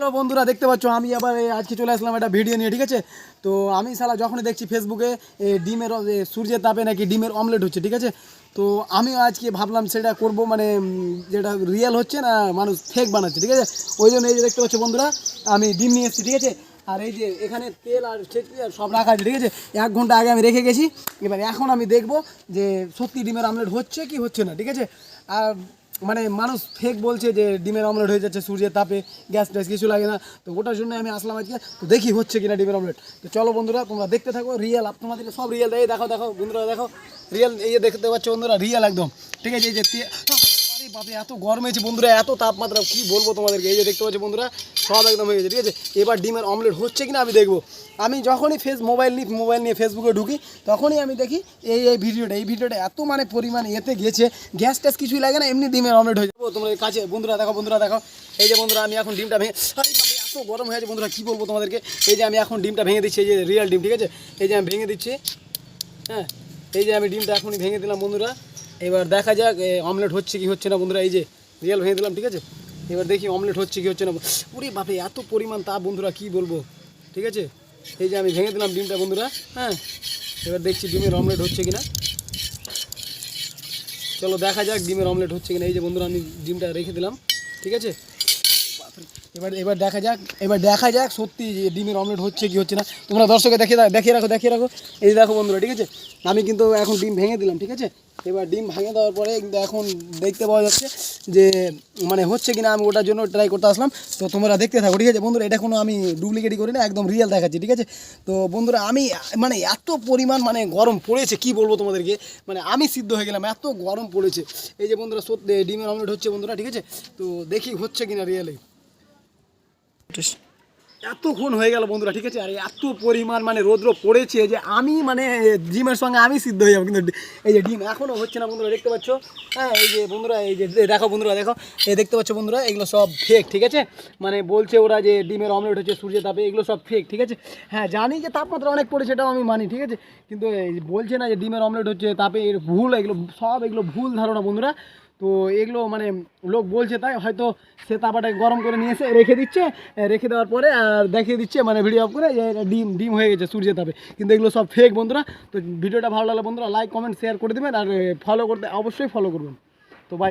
Hello বন্ধুরা, দেখতে পাচ্ছ আমি আবার আজকে চলে আসলাম একটা ভিডিও নিয়ে। ঠিক আছে, তো আমি সালা যখনই দেখছি ফেসবুকে ডিমের সূর্যের তাপে নাকি ডিমের অমলেট হচ্ছে। ঠিক আছে, তো আমিও আজকে ভাবলাম সেটা করব, মানে যেটা রিয়েল হচ্ছে না মানুষ ফেক বানাচ্ছে। ঠিক আছে, ওই জন্য এই যে দেখতে পাচ্ছ বন্ধুরা, আমি ডিম নিয়ে এসেছি। ঠিক আছে, আর এই যে এখানে তেল আর ছেঁচকি আর সব রাখা আছে। ঠিক আছে, 1 ঘন্টা আগে আমি রেখে গেছি। এবার এখন আমি দেখব যে সত্যি ডিমের অমলেট হচ্ছে কি হচ্ছে না। ঠিক আছে, আর মানে মানুষ ফেক বলছে যে ডিমের অমলেট হয়ে যাচ্ছে সূর্যের তাপে, গ্যাস ট্যাস কিছু লাগে না। তো ওটার জন্য আমি আসলাম আজকে, তো দেখি হচ্ছে কিনা ডিমের অমলেট। তো চলো বন্ধুরা, তোমরা দেখতে থাকো। রিয়েল তোমাদেরকে সব রিয়েল দেয়। দেখো দেখো বন্ধুরা, দেখো রিয়েল। এই যে দেখতে পাচ্ছ বন্ধুরা, রিয়েল একদম। ঠিক আছে, এই যে আরে বাপরে এত গরম হয়েছে বন্ধুরা, এত তাপমাত্রা কি বলবো তোমাদেরকে। এই যে দেখতে পাচ্ছ বন্ধুরা, সব একদম হয়ে গেছে। ঠিক আছে, এবার ডিমের অমলেট হচ্ছে কিনা আমি দেখবো। আমি যখনই মোবাইল নিয়ে ফেসবুকে ঢুকি, তখনই আমি দেখি এই ভিডিওটা এত মানে পরিমাণে এতে গেছে, গ্যাস ট্যাস কিছুই লাগে না, এমনি ডিমের অমলেট হয়ে যাবো তোমাদের কাছে। বন্ধুরা দেখো এই যে বন্ধুরা, আমি এখন ডিমটা ভেঙে, আরে বাপরে এত গরম হয়ে আছে বন্ধুরা, কী বলবো তোমাদেরকে। এই যে আমি এখন ডিমটা ভেঙে দিচ্ছি, এই যে রিয়েল ডিম। ঠিক আছে, এই যে আমি ভেঙে দিচ্ছি। হ্যাঁ, এই যে আমি ডিমটা এখনই ভেঙে দিলাম বন্ধুরা। এবার দেখা যাক অমলেট হচ্ছে কি হচ্ছে না বন্ধুরা। এই যে রিয়েল ভেঙে দিলাম। ঠিক আছে, এবার দেখি অমলেট হচ্ছে কি হচ্ছে না। ওরে বাপরে এত পরিমাণ তাপ বন্ধুরা, কি বলবো। ঠিক আছে, এই যে আমি ভেঙে দিলাম ডিমটা বন্ধুরা। হ্যাঁ, এবার দেখছি ডিমের অমলেট হচ্ছে কিনা। চলো দেখা যাক ডিমের অমলেট হচ্ছে কিনা। এই যে বন্ধুরা, আমি ডিমটা রেখে দিলাম। ঠিক আছে, এবার দেখা যাক সত্যি যে ডিমের অমলেট হচ্ছে কি হচ্ছে না। তোমরা দর্শকে দেখিয়ে রাখো। এই যে দেখো বন্ধুরা, ঠিক আছে, আমি কিন্তু এখন ডিম ভেঙে দিলাম। ঠিক আছে, এবার ডিম ভেঙে দেওয়ার পরে কিন্তু এখন দেখতে পাওয়া যাচ্ছে যে মানে হচ্ছে কিনা। আমি ওটার জন্য ট্রাই করতে আসলাম। তো তোমরা দেখতে থাকো। ঠিক আছে বন্ধুরা, এটা কোনো আমি ডুপ্লিকেটই করি না, একদম রিয়েল দেখাচ্ছি। ঠিক আছে, তো বন্ধুরা আমি মানে এত পরিমাণ মানে গরম পড়েছে, কি বলবো তোমাদেরকে, মানে আমি সিদ্ধ হয়ে গেলাম, এত গরম পড়েছে। এই যে বন্ধুরা, সত্যি ডিমের অমলেট হচ্ছে বন্ধুরা। ঠিক আছে, তো দেখি হচ্ছে কিনা রিয়েলি। এতক্ষণ হয়ে গেল বন্ধুরা। ঠিক আছে, আর এত পরিমাণ মানে রৌদ্র পড়েছে যে আমি মানে ডিমের সঙ্গে আমি সিদ্ধ হয়ে যাবো, কিন্তু এই যে ডিম এখনও হচ্ছে না বন্ধুরা, দেখতে পাচ্ছ। হ্যাঁ, এই যে বন্ধুরা, এই যে দেখো বন্ধুরা, দেখো এই দেখতে পাচ্ছ বন্ধুরা, এগুলো সব ফেক। ঠিক আছে, মানে বলছে ওরা যে ডিমের অমলেট হচ্ছে সূর্যের তাপে, এগুলো সব ফেক। ঠিক আছে, হ্যাঁ জানি যে তাপমাত্রা অনেক পড়ে, সেটাও আমি মানি। ঠিক আছে, কিন্তু বলছে না যে ডিমের অমলেট হচ্ছে তাপে, এর ভুল, এগুলো ভুল ধারণা বন্ধুরা। তো এগুলো মানে লোক বলছে, তাই হয়তো সে তাপাটাকে গরম করে নিয়ে এসে রেখে দেওয়ার পরে আর দেখিয়ে দিচ্ছে, মানে ভিডিও অফ করে যে ডিম হয়ে গেছে সূর্যের তাপে। কিন্তু এগুলো সব ফেক বন্ধুরা। তো ভিডিওটা ভালো লাগলে বন্ধুরা লাইক কমেন্ট শেয়ার করে দেবেন, আর ফলো করতে অবশ্যই ফলো করবেন। তো বাই।